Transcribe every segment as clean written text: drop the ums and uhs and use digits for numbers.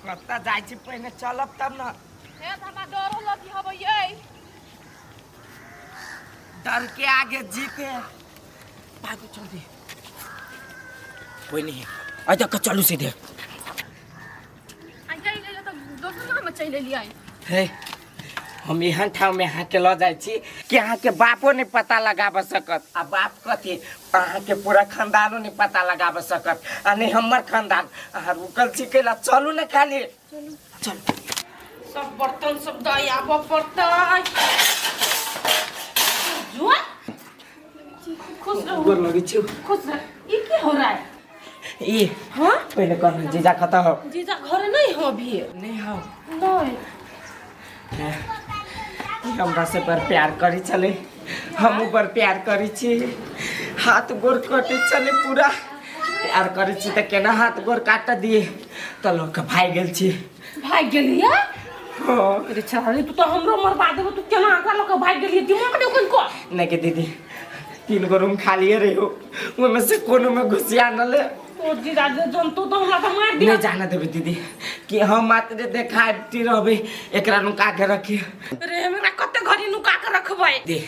कत्ता जाइ छी पहिने चलब तब न। हे त हमरा डरो लगी हबे ये। डर के आगे जीते। भागो जल्दी। कोई नहीं है। आज तक चलू सीधे। आई जाई ले त दोसर में चल लिया। हे हम यहाँ ठाव में यहाँ के ल जाइ छी कि यहाँ के बापो नहीं पता लगाब सकत। आ बाप कथी अहाँ के पूरा खानदानो नहीं पता लगाब सकत। आ नहीं हमर खानदान अहाँ रुकल छी केला चलू न खाली। चल सब बर्तन सब दयाब पड़ता। जुआ खुश रहो। गोर लगी छी। खुश रह। ये क्या हो रहा है? ई हां पहले कहना जीजा खता हो। जीजा घर नहीं हो अभी। नहीं हो। नहीं हमरा से पर प्यार करी चले। हम ऊपर प्यार करी छी। हाथ गोर कटे चले पूरा प्यार करी छी त केना हाथ गोर काट दिए त लोग भाई गेल छी। भाग गेलिया? हां अरे छाड़ी तू तो हमरो मरवा देबो। तू केना आका लोग भाग गेलिए दिमाग दे कोन को? नहीं के दीदी 3 गो रूम खाली रहे हो उनमें से कोनो में घुसिया न ले। ओ जीजा जंतु तो हमरा तो मार दिया। नहीं जाना देबे दीदी कि हम मात्र देखाती रहबे एकरा नुका के रखी। रे हमरा कते घड़ी नुका के रखबै? दे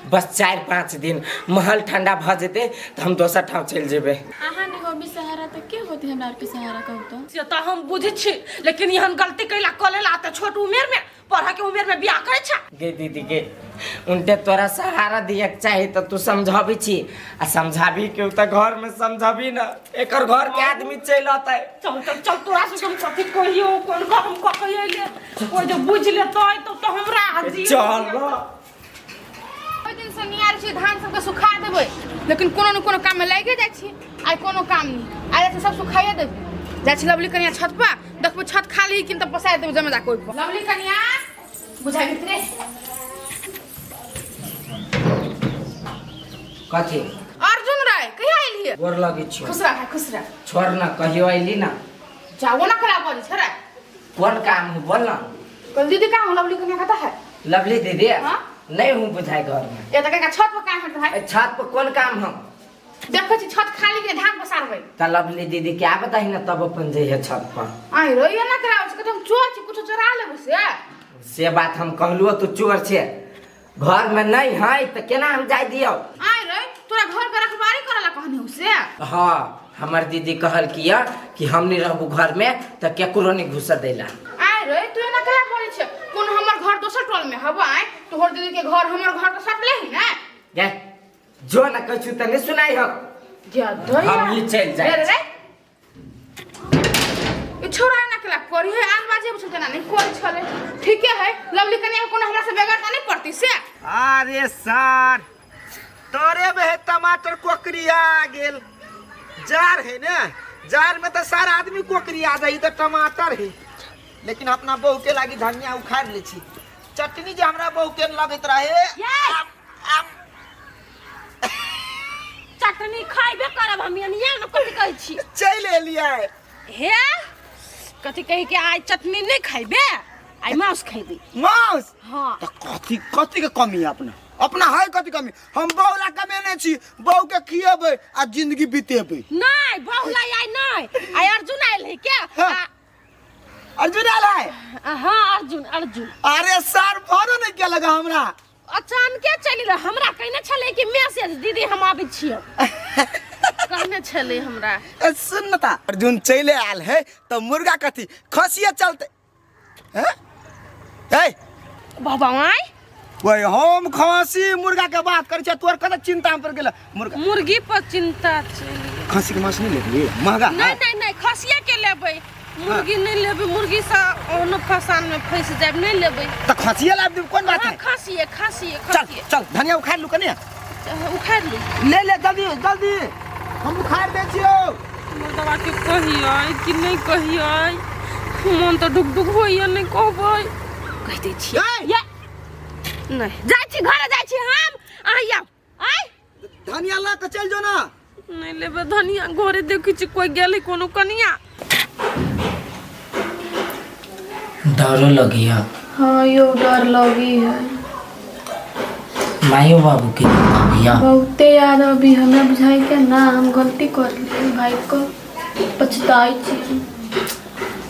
बस 4-5 दिन महल ठंडा भ जेते त हम दोसर ठाव चल जेबे। अहाँ ने होबी सहारा त के होती हमरा आर के सहारा कहू तो? से त हम बुझै छी लेकिन यहन गलती कैला कलेला त छोट उमेर में पढ़ा के उमेर में बियाह करे छ। गे दीदी के उनते तोरा सहारा दिए चाहे तो तू समझाबी छी आ समझाबी के त घर में समझाबी न एकर घर के आदमी चल आते। चल चल चल तोरा से हम कथि कहियो कोन घर हम कहिए कोई जो बुझ लेतै तो हमरा हाजी चल ओइ दिन से नियार छी धान सब के सुखा देबै लेकिन कोनो न कोनो काम में लागे जाइ छी। आइ कोनो काम नहीं आइ से सब सुखाइए देबै। जाइ छी लवली कनिया छत पर देखबै छत खाली किन त पसाइ देबै जमे जा कोइ पर। लवली कनिया बुझाइ भितरे कथि अर्जुन राय कहिया आइलिए? गोर लगी छी। खुश रह खुश रह। छोड़ ना कहियो आइली ना। जाओ ना करा बोली छरा। कौन काम है बोल ना। कल दीदी का हूं लवली कनिया कहता है? लवली दीदी हां नहीं हूं बुझाई घर में। ये त का छत पर काम करता है? छत पर कौन काम हम देखो छी छत खाली के धान पसारबै। त लवली दीदी क्या बताई ना तब अपन जइए छत पर। आई रो ये ना कराओ छ तुम चोर छी कुछ चोरा लेबो से बात हम कहलुओ तू चोर छे घर में नहीं है त केना हम जाय दियो। आई रे तोरा घर के रखवारी करला कहनी हो से? हां हमर दीदी कहल किया कि हम नहीं रहबू घर में त केकरो नहीं घुस देला। आई रे तू ना कला बोले छ कोन हमर घर दोसर टोल में हबो। आई तोहर दीदी के घर हमर घर तो सटले ही ना। गे जो ना कछु त नहीं सुनाई हो। जा दया हम ही चल जाए। रे रे ए छोरा ना कला करी है आन बाजे बुझते ना नहीं कोन छले। ठीक है लवली कन्या कोन हमरा से बेगर नहीं पड़ती से। अरे सर तोरे में है टमाटर कोकरी आ गेल। जार है ना जार में तो सारा आदमी कोकरी आ जाई तो टमाटर है लेकिन अपना बहू के लागी धनिया उखाड़ ले छी। चटनी जे हमरा बहू के लगत रहे चटनी खाइबे करब हम ये न कथि कहै छी। चल एलिए हे कथि कहि के आई चटनी नहीं खाइबे आई मांस खाइबे। मांस हां तो कथि कथि के कमी है अपना अपना है कथि कमी? हम बहू ला कमेने छी बहू के खिएबे आ जिंदगी बीतेबे। नहीं बहुला आई नहीं आई अर्जुन आइल है क्या? अर्जुन आला है? हां अर्जुन अर्जुन। अरे सर फोन नहीं के लगा हमरा अचानक चली रह हमरा कहने छले कि मैसेज दीदी हम आबै छियै कहने छले हमरा। सुन न ता अर्जुन चले आल है तो मुर्गा कथी खसिया चलते हैं? ए बाबा आई वही हम खसी मुर्गा के बात करे छ तोर कत चिंता पर गेल मुर्गा मुर्गी पर चिंता चली। खसी के मांस नहीं लेबे महंगा नहीं नहीं नहीं खसिया के लेबै मुर्गी नहीं लेबै मुर्गी से ओन फसान में फंस जाब नहीं लेबै तो खसिया लाब दे कौन बात है? खसिए खसिए चल खसिए चल धनिया उखाड़ लू कने उखाड़ ली ले ले जल्दी जल्दी हम उखाड़ दे छियो। दवा के कहिए कि नहीं कहिए मन तो डुक डुक होइए नहीं कहबै कह दे छी ये नहीं जाय छी घर जाय छी हम आइया आइ धनिया ला के चल जो ना। नहीं लेबे धनिया घरे देखै छी कोई गेलै कोनो कनिया। डरो लगी है। हाँ यो डर लगी है। मायो बाबू के भैया बहुते याद अभी हमें बुझाई के ना हम गलती कर लिए भाई को पछताई छी।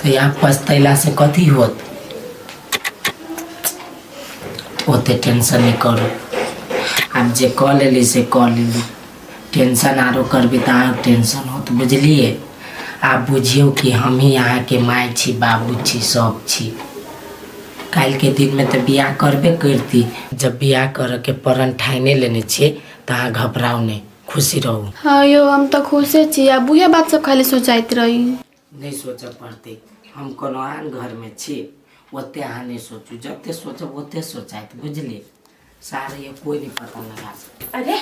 तो यहाँ पछतैला से कथी होत? ओते टेंशन नहीं करो, आप जे कह लेली से कह लेली, टेंशन आरो करबी तो आरो टेंशन होत, बुझलिए? आप बुझियो कि हम ही यहाँ के माय छी, बाबू छी, सब छी। काल के दिन में तो बियाह करबे करती, जब बियाह कर के परण ठाने लेने छे तो अहाँ घबराओ नहीं, खुशी रहो। हाँ यो हम तो खुशे छी, अब बुझे बात सब खाली सोचाइत रही। नहीं सोच पड़ते, हम कोनो आन घर में छी, ओते अहाँ नहीं सोचू, जते सोचब ओते सोचाइत, बुझलिए? सारे ये कोई नहीं पता लगा सकता। अरे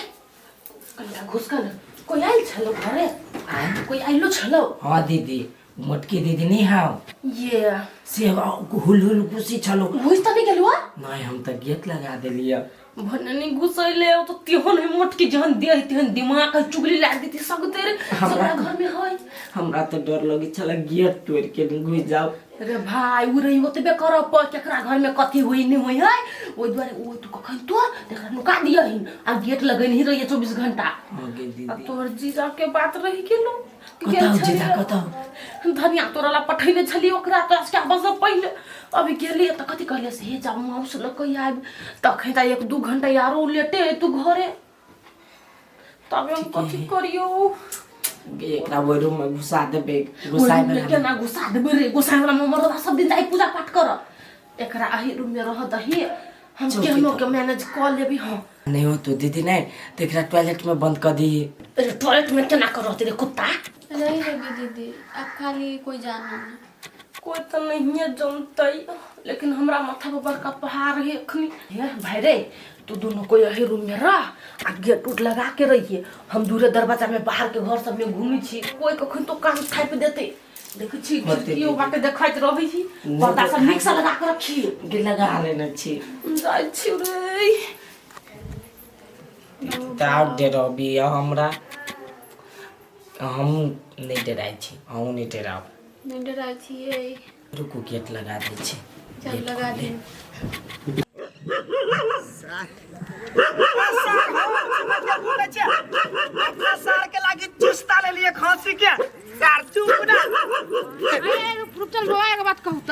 कनिका घुस कर, कोई आइल छलो घरे? आँय? कोई आइलो छलो? हाँ दीदी, मोटकी दीदी नहीं हाउ ये से हुल हुल खुशी छलो। घुस त नहीं गेलुआ? नहीं, हम तो गेट लगा देलिए। भन्ने घुसैले तो तिहन है मोटकी जहन दे तिहन दिमाग का चुगली लाग देती सब तेरे सबरा घर में है। हमरा तो डर लगी छला गेट तोड़ के घुस जाओ। अरे भाई उ रही होते बे कर प केकरा घर में कथी होई नहीं होई है ओइ द्वारे ओ तू कखन तो देखरा नुका दिया ही आ गेट लगन ही रही 24 घंटा। आगे दीदी अब तोर जीजा के बात रही गेलो कताऊ जीजा कताऊ धनिया तोरा ला पठैले छली ओकरा तो आज के बस पहिले अभी गेली त कथी कहले से हे जा माउस ल कहि आब तखै त 1-2 घंटा यारो लेटे तू घरे तब हम कथी करियो एकरा वो रूम में घुसा देबे, घुसाई में के ना घुसा देबे रे, घुसाई वाला मरदा सब दिन जाई पूजा पाठ कर एकरा आही रूम में रह दही हम केहनो के मैनेज कर लेबी। हां नहीं हो तो दीदी नहीं तो एकरा टॉयलेट में बंद कर दी। अरे टॉयलेट में केना कर तेरे कुत्ता? नहीं होगी दीदी, अब खाली कोई जाना नहीं। कोई तो नहीं है जानतई, लेकिन हमरा माथा पर बड़का पहाड़ है अखनी। हे भाई रे तू दोनों को यही रूम में रह आ गेट उट लगा के रहिए, हम दूरे दरवाजा में बाहर के घर सब में घूमी छी, कोई कखन तो कान थाप देते देख छी खिड़कियों बाटे देखाइत रहै छी, पर्दा सब नीक से लगा के रखी गे लगा लेना छी। जाय छी रे ताव डरो भी हमरा, हम नहीं डराई छी, हम नहीं डराओ। नहीं डराई छिए, रुको गेट लगा दे छी। चल लगा दे। सार के लागी चुस्ता ले लिए खांसी के सार चुप ना। अरे रुक चल रोआ के बात कहू त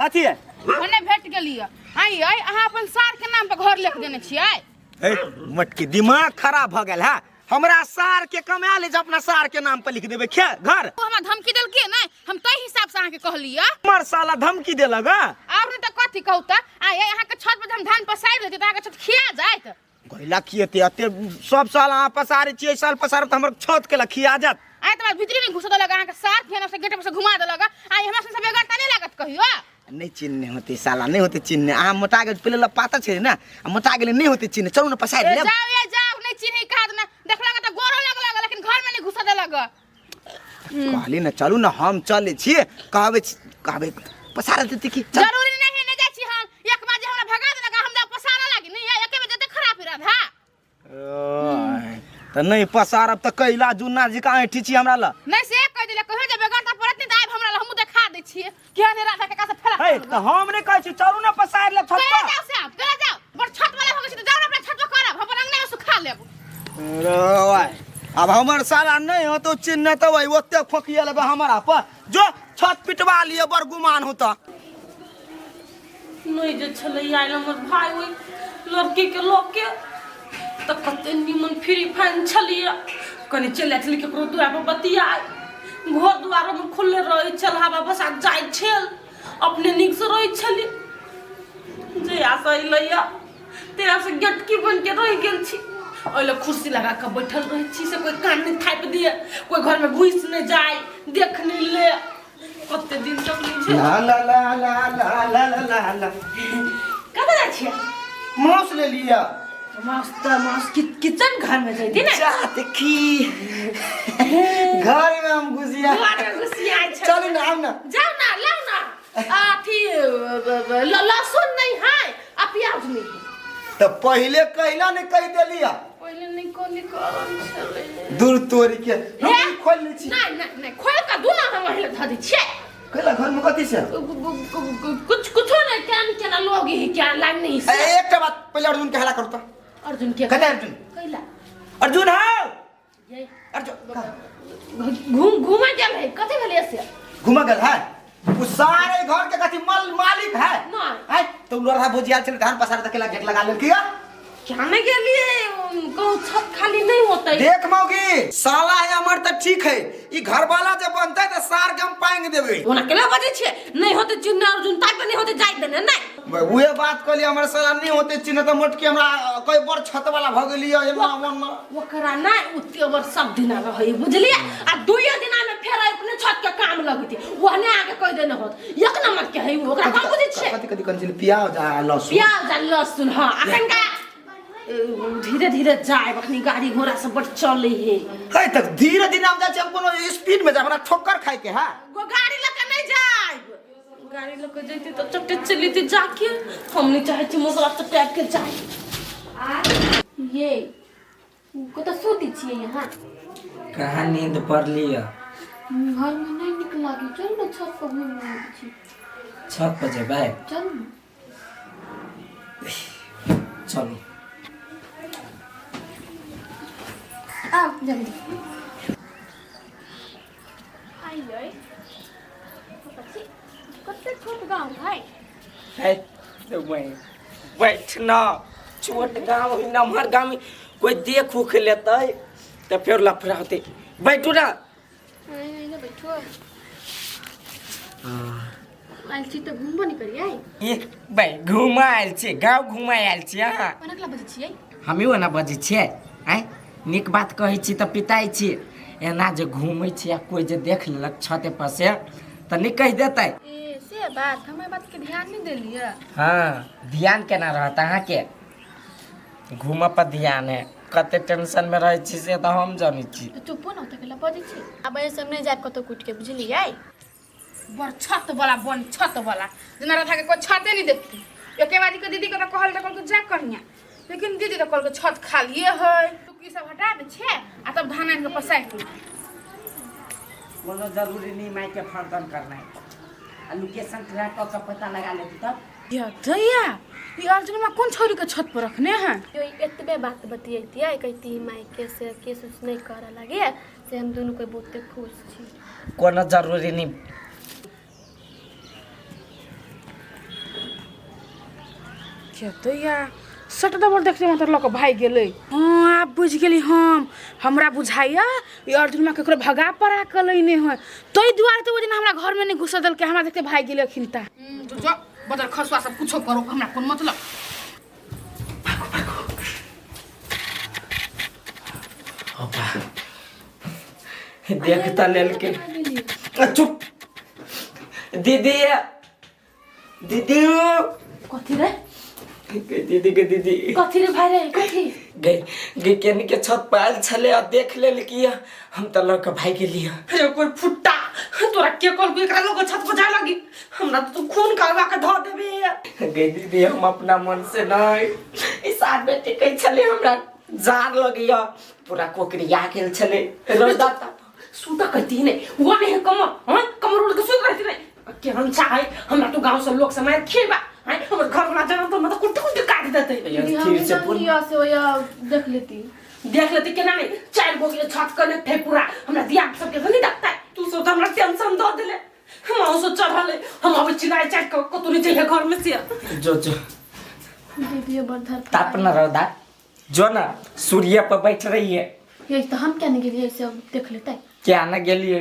कथी है? भने भेट गेलिए आई आई अहाँ अपन सार के नाम पर घर लिख देने छियै। ए मटकी दिमाग खराब भ गेल है, हमरा सार के कमा ले जे अपना सार के नाम पर लिख देबे खे घर। तू हमरा धमकी देल के नहीं, हम तै हिसाब से अहाँ के कहलिए। हमर साला धमकी देलक ह? और नहीं तो कथी कहू त आई अहाँ के छत पर हम धान पसारि लेते त अहाँ के छत खिया जाइत। गइला खिएते अते सब साल अहाँ पसारे छियै, साल पसारे त हमर छत के खिया जात। आई त भीतरी में घुसा लगा अहाँ के सार फेन से गेट पर से घुमा देलक। आई हमरा से बेगरता नहीं लागत कहियो। नहीं चिन्हने होते साला, नहीं होते चिन्हने। अहाँ मोटा गेल पहले पाता छे ना, मोटा गेल नहीं होते चिन्हने। चलू ना पसार ले। जाओ नहीं चिन्ही काद ना देखला त गोरो लगल लेकिन घर में नहीं घुसा देलक। कहली ना चलू ना, हम चले छी, कहबे कहबे पसार देते की जरूरी नहीं ने जाय छी हम एक बार जे हमरा भगा देलक हम जा पसारा लागी नहीं एके में जते खराब रहत हा। त नहीं पसारब त कैला जुन्ना जी का ऐठी छी हमरा ल। नहीं से कह दिले कहे जे बेगरता परत नहीं त आब हमरा ल हम देखा दे छी के ने राधा के का से फला। हे त हम नहीं कहै छी चलू ना पसार ले छत चले पर। जाओ से आप चले जाओ बड़ छत वाले हो गए त जाओ ना अपना छत पर करब हम अंगना में सुखा लेब। रोय अब हमर साला नहीं हो तो चिन्ह त वही ओते खोकिया लेबे हमरा पर। जो छत पिटवा लिए बड़ गुमान होता। नहीं जे छले आइल हमर भाई ओइ लड़की के लोके त कते निमन फ्री फाइन छलिए, कनी चले छली केकरो दुआर पर बतियाय, घर दुआर में खुले रही छल, हवा बसा जाय छल, अपने निक से रही छली जे आसा इलैया तेरा से गेट की बन के रह गेल छी। ओइले कुर्सी लगा के बैठल रही छी से कोई कान नहीं थाप दिए, कोई घर में घुस नहीं जाए, देख नहीं ले कते दिन तक नहीं छे। ला ला ला ला ला ला ला ला कब जा छी? मांस ले लिया। माउस किचन घर में जाती ना जा देखी घर में हम घुसिया चलो ना हम ना जाओ ना लाओ ना अथी लहसुन नहीं है आ प्याज नहीं है। तो पहले कहला ने कह देलिया पहले नहीं कोली करन छले दूर तोरी के हम खोल ले छी। नहीं नहीं नहीं खोल का दूना हम अहिले ध दै छियै। कहला घर में कथि से कुछ नहीं क्या ना लोग ही क्या लाइन नहीं से। एकटा बात पहले अर्जुन के हला करता। अर्जुन के कते अर्जुन कैला अर्जुन हां ये अर्जुन घूम घूमा गेल है कते भेले से घुमा गेल है वो सारे घर के कथी मालिक है नहीं। है तुम लोग भुजिया चले धान पसार तक गेट लगा ले किया क्या नहीं के लिए कहूँ छत खाली नहीं होता है। देख मौगी साला है हमर त ठीक है ई घर वाला जब बनते त सार के हम पाएंग देबे ओना केला बजे छे नहीं होते चिन्ह अर्जुन ताक नहीं होते जाय देने नहीं उहे बात कहली हमर साला नहीं होते चिन्ह त मोटकी हमरा कोई बड़ छत वाला भ गेली है मन ओकरा नहीं उतेवर सब दिन रहे बुझलिए आ दुइये दिन में फेर अपने छत के काम लगती ओहने आके कह देने होत एक नंबर के है ओकरा हम बुझे छे कथी कथी कंसिल प्याज आ लहसुन प्याज आ लहसुन हां अखन का धीरे धीरे जाए अखनी गाड़ी घोड़ा सब बड़ चले है है तक धीरे धीरे हम जाय हम कोनो स्पीड में जा हमरा ठोकर खाए के है वो गाड़ी लेके नहीं जाए गाड़ी लेके जैती तो चट्टे चली थी जाके हम नहीं चाहे थी मसला तो टैप के जाए ये को तो सोती छिए यहाँ कहाँ नींद पड़ लिया घर में नहीं निकला के चल ना छत पर घूमने छी छत पर जेबै चल चलो आ जल्दी आई गए कते छोट गांव भाई है तो बैठना छोट गाँव नमहर गाँव में कोई देख उख लेते तो फिर लफड़ा होते बैठू ना नहीं ना बैठो आइल छी तो घूमबो नहीं करिए ये भाई घुमा आयल छी गाँव घुमा आयल छी अहाँ कोना बजे छिए हमी ओना बजै छियै आँय नीक बात कहै छी तऽ पिताइ छी एना जे घूमै छी आ कोई जे देख लेलक छते पर से तऽ नहीं कहि देतै ए से बात हमें बात के ध्यान नहीं देलिए हाँ ध्यान केना रहत अहाँके घूमऽ पर ध्यान है कते टेंशन में रहै छी से तऽ हम जानै छी तो चुप न तकला बजे छी अब ऐसे नहीं जाब कतो कुट के बुझलिए बड़ छत वाला बन छत वाला जना रथा के कोई छते नहीं देखती एके बारी के दीदी के तो कहल त कहल जा करिया लेकिन दीदी तो कहल के छत खालिए है तू की सब हटा दे छे आ तब धान आन के पसाई के कोनो जरूरी नहीं माई के फर्दन करना है लोकेशन ट्रैक का पता लगा लेती तब या दैया ये अर्जुन में कौन छोरी के छत पर रखने हैं यो एतबे बात बतियैती है कहती माई के से केस उस नहीं करे लगे से हम दोनों को बहुते खुश छी कोनो जरूरी नहीं क्या दैया सट डबल देखते मतलब लोग भाई गेले हां आप बुझ गेली हम हमरा बुझाइया ये अर्जुन में केकरो भगा पड़ा कलै ने है तोई दुआर तो दिन हमरा घर में नहीं घुस दल के हमरा देखते भाई गेले खिलता तो जो बदल खसवा सब कुछो करो हमरा कोन मतलब ओपा देखता लेल के चुप दीदी दीदी कथी रे दीदी के दीदी कथी रे भाई रे कथी गई केनी के छत पर आयल छले आ देख लेल कि हम त लड़का भाई गेली अरे कोई फुट्टा तोरा के कल को एकरा लोग छत पर जाए लगी हमरा तो खून कालवा के ध देबे गई दीदी हम अपना मन से नहीं इस आद बेटे कहि छले हमरा जार लगिया पूरा कोकरिया गेल छले रोदा ता सूता कहती ने वो नहीं कमर हां कमर उड़ के सूत रहती नहीं के हम चाहे हमरा तो गांव से लोग समय खेबा हां हमर घर वाला जाना तो मतलब कुट काट देते फिर से पूरा या से या देख लेती के नहीं चार गो के छत करने थे पूरा हमरा दिया सबके नहीं देखता तू सोच हमरा टेंशन दे देले हम औसो चढ़ले हम अब चिल्लाए चट को तू चाहिए घर में से जो दीदी बर्धर ताप न रौदा जो ना सूर्य पर बैठ रही है ये तो हम क्या नहीं गेलिए ऐसे अब देख लेते क्या न गेलिए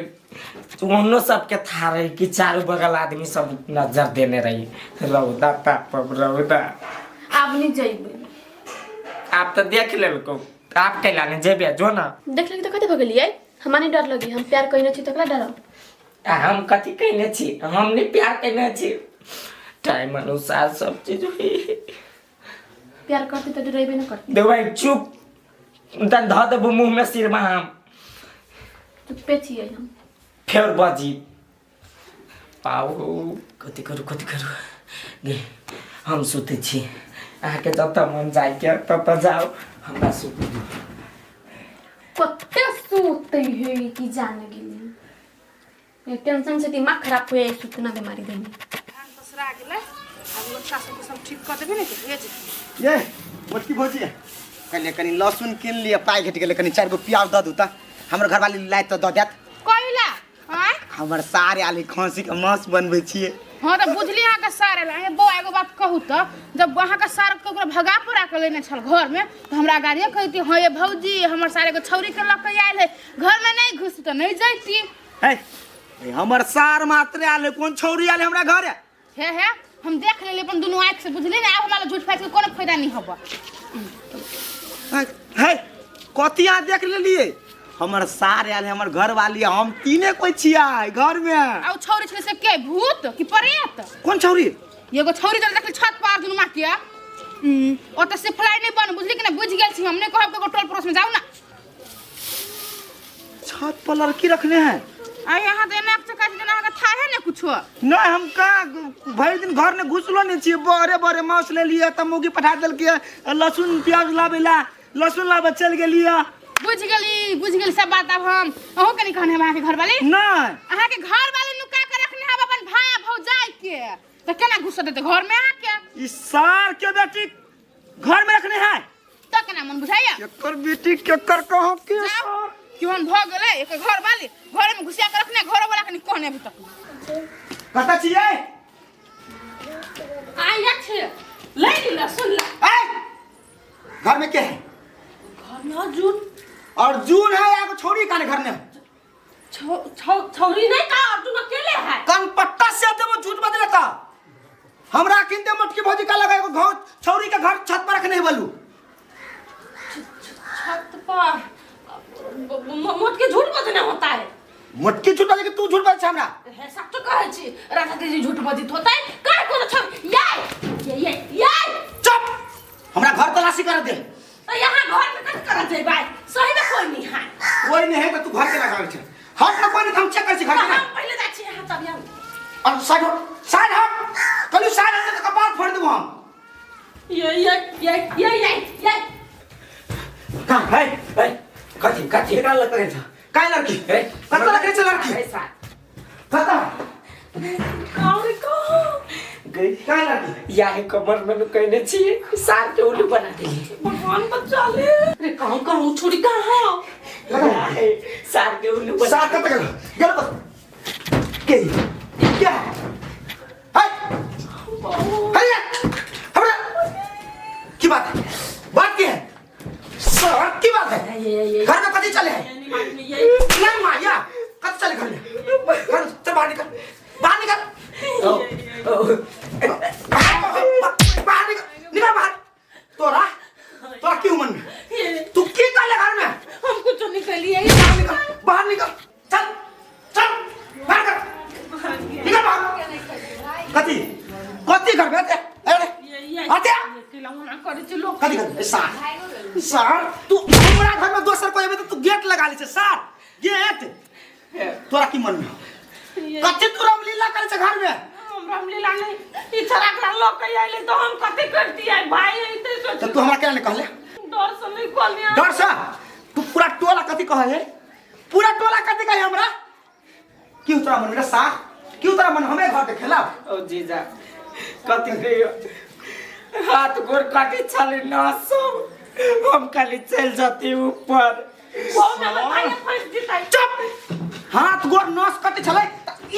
उन्होंने सबके था रही कि चारों बगल आदमी सब नजर देने रही रौदा ताप रौदा आप नहीं जाइबे आप तो देख ले को आप कैला ने जेबे जो ना देख लेके तो कते भगलिए हमारे डर लगी हम प्यार कइने छी तकला डर हम कथी कहने छी हम नहीं प्यार कहने छी टाइम अनुसार सब चीज हुई प्यार करते तो डरेबे न करते दे भाई चुप तन ध देबो मुंह में सिर में हम चुप्पे छिए हम फेर बाजी पाओ कथी करू गे हम सुते छी आके जत मन जाय के तत जाओ हमरा सुते दू कते सोते है कि जाने गेली ये टेंशन से दिमाग खराब होए सुतना बीमारी देनी धान पसरा गेले अब लोग सासु को सब ठीक कर देबे ने तो भेज ये मोटकी भौजी कनी कनी लहसुन किन लिए पाई घट गेले कनी 4 गो प्याज द दू त हमर घर वाली लाय त द देत कोइला हां हमर सारे आले खसी के मांस बनबै छियै। हाँ तो बुझली अहाँ के सार एला हे बौ एगो बात कहू तो जब अहाँ के सार के ओकरा भगा पुरा के लेने छल घर में तो हमरा गाड़िए कहती हाँ ये भौजी हमर सारे को छौरी के लक आयल है घर में नहीं घुस तो नहीं जैती। हे हमर सार मात्र आले कोन छौरी आले हमरा घर है हम देख लेली अपन दुनू आँख से बुझली ना अब हमरा झूठ फाइट के कोनो फायदा नहीं होबा। है कथी अहाँ देख लेलिए हमर सार आले हमर घर वाली हम तीने कोई छियै घर में। आ छौरी छले से के भूत कि प्रेत? कोन छौरी? एगो छौरी जब देखली छत पर दुनू माँ के ओत से फ्लाई नहीं बन बुझली कि ना बुझ गेल छी हमने कहब के टोल पड़ोस में जाऊ ना। छत पर लड़की रखने हैं आ यहाँ तो एना से कहै जना के था है ना कुछो नहीं हम का भरि दिन घर में घुसलो नहीं छियै बड़े बड़े मांस ले लिए त मौगी पठा देल के लहसुन प्याज लाबेला लहसुन लाबे चल गेलिए। बुझ गेली सब बात। अब हम अहू के नहीं कहने हम अहाँ के घर वाली नहीं अहाँ के घर वाली नुका के रखने हम अपन भाई भौजाई के तो केना घुस देते घर में अहाँ के? इस सार के बेटी घर में रखने हैं तो केना मन बुझाइया केकर बेटी केकर कहो के जाओ क्यों भ गेले एक घर वाली घर में घुसिया के रखने घर वाला के नहीं कहने अभी तक कता छियै आया छे ले लीला सुन ला घर में के है? घर में अर्जुन है या छोड़ी काने घर में? छौरी नहीं का अर्जुन अकेले है। कान पट्टा से देबो झूठ बदले ता हमरा किनते मटकी भौजी का लगा एगो घर छौरी के घर छत पर रखने है बोलू छत पर मोटके झूठ बजना होता है। मटकी झूठ बजे के तू झूठ बजे हमरा है सब तो कहै छी राधा दीदी झूठ बजित होता है काय कोनो छौ ये चुप हमरा घर तलाशी कर दे। तो यहाँ घर में कट कर जाए भाई सही में कोई नहीं है। कोई नहीं है तो तू घर के लगा छै हट ना कोई नहीं हम चेक कर छी घर के हम पहले जा छी यहाँ तब यहाँ और साइड हट कलू साइड हट तो कपाल फोड़ देबो हम। ये कहाँ है कथी का लगता है काय लड़की है कत लगे छ लड़की कत कौन को गई काय लड़की या है कमर में कहने छी सार के उल्लू बना देली भगवान बचा ले अरे कहूँ छोड़ी कहाँ है सार के उल्लू बना साथ कत गल बस के क्या हाय हाय हमरा की बात है सर की बात है ये घर में कथी चले है नहीं माया कत चले घर में घर से बाहर निकल निकल बाहर तोरा क्यों मन में तू की कर ले घर में हम कुछ निकलिए बाहर निकल चल बाहर कर निकल बाहर कथी घर में आते कथी कर सार तू हमरा घर में दोसर कोई तो तू गेट लगा ले सार गेट तोरा की मन में कथी तू रामलीला करे छ घर में? हम रामलीला नहीं ई छरा के लोग कहि आइले तो हम कथी करती है भाई इते सोच तो तू हमरा केना कहले डर से नहीं कहलिया डर से तू पूरा टोला कथी कहे है पूरा टोला कथी कहे हमरा क्यों तोरा मन में सार क्यों तोरा मन हमें घर देखेला ओ जीजा कथी कहियो हाथ गोर काटे चले ना सब हम खाली चल जाती ऊपर कौन है भाई फंस जीता चुप हाथ गोर नस कटे छले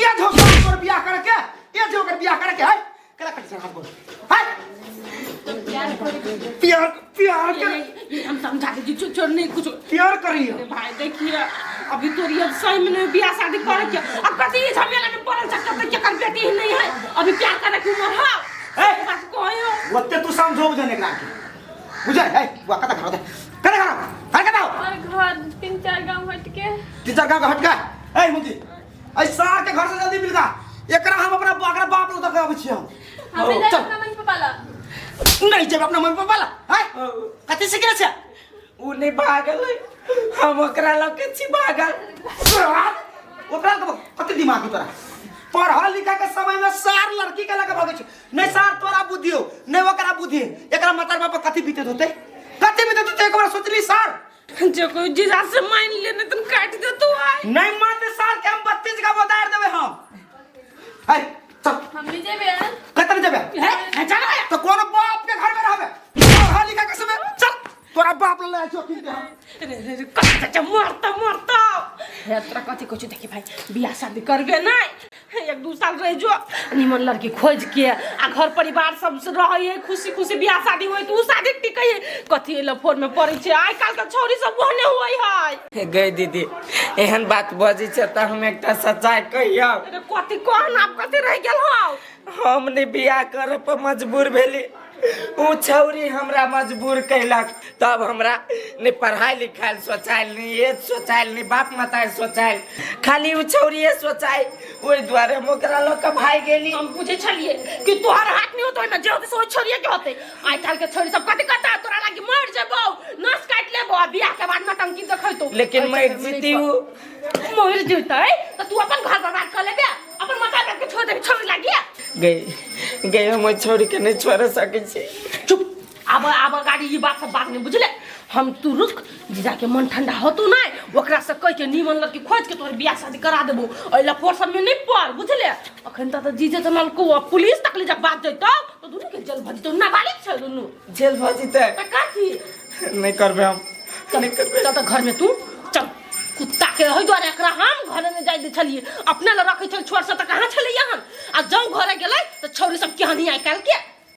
ये जो कर बियाह करके ये जो कर बियाह करके है केला कटे हाथ गोर है प्यार के ये हम समझा के छोड़ नहीं कुछ प्यार करियो भाई देखिए अभी तो रियल सही में बियाह शादी करे के अब कथी झमेला में पड़ल चक्कर पे कर बेटी ही नहीं है अभी प्यार करे की उम्र है ए बात कोयो ओते तू समझो जने एकरा के बुझाय है वो कता घर दे करे घर और घर 3-4 गांव हट के टीचर का हट गया ए मुदी ऐ सार के घर से जल्दी मिल गा एकरा हम अपना एकरा बाप लोग देखाबै छी हम हमें जाए अपना मन पे पाला नहीं जब अपना मन पे पाला है कथि से गिरा छ उ नहीं भागल हम ओकरा लके छी भागल ओकरा कथि दिमाग तोरा पढ़ा लिखा के समय में सार लड़की के लगे भागे छ नहीं सार तोरा बुद्धि हो नहीं ओकरा बुद्धि एकरा मातार बाप कथि बीते होते एक बार सोचली सार जो कोई जीजा से मान लेने तुम काट दे तू आई नहीं मानते सार के हम 32 का बदार देबे हम है चल हम नहीं जेबे कतर जेबे है चला तो कौन बाप के घर में रहबे पढ़ा लिखा के समय चल तोरा बाप ले जो किन दे रे कच्चा मरता है तोरा कथी कुछ देखी भाई बियाह शादी करबे नहीं 1-2 साल रह जो निमन लड़की खोज के आ घर परिवार सब से रहे खुशी खुशी बियाह शादी होई तू शादी टिकै कथी एला फोन में पड़ै छै आइ काल के छौरी सब ओहने होई है गई दीदी एहन बात बजी छै त हम एकटा सच्चाई कहियो अरे कथी कहन आप कथी रह गेल हो हम ने बियाह करे पर मजबूर भेली ऊ छौरी हमरा मजबूर कैलक तब हमरा ने पढ़ाई लिखाई सोचाइल ने ये सोचाइल ने बाप माता सोचाइल खाली ऊ छौरीए सोचाइ ओइ द्वारे मोकरा लोग के भाई गेली हम पूछे छलिए कि तोहर हाथ नहीं होतो न जे होते सो छोरिए के होते आइ काल के छोरी सब कथी करता तोरा लागी मर जेबो नस काट लेबो बियाह के बाद नटंकी देखैतो लेकिन मर जीती ऊ मर जेतै त तू अपन घर बर्बाद कर लेबे अपन माता के छोड़ दे छोरी लागी गई हम छोरी के नहीं छोड़ सकै छी चुप अब गाड़ी ये बात सब बात नहीं बुझले हम तू रुक जीजा के मन ठंडा होतो ना ओकरा से कह के निमन लड़की खोज के तोर बियाह शादी करा देबो एला फोर सब में नहीं पड़ बुझले अखन त जीजे चलल को पुलिस तक ले जब बात जइतो तो दुनु के जेल भजी तो नाबालिग छ दुनु जेल भजी त काथी नहीं करबे हम नहीं करबे त घर में तू चल कुत्ता के होई द्वारे एकरा हम घर में जाय दे छलिए अपने ल रखै छल छोड़ से त कहां छले यहन आ जाऊ घरे गेलै त छौरी सब केहनी आइ काल के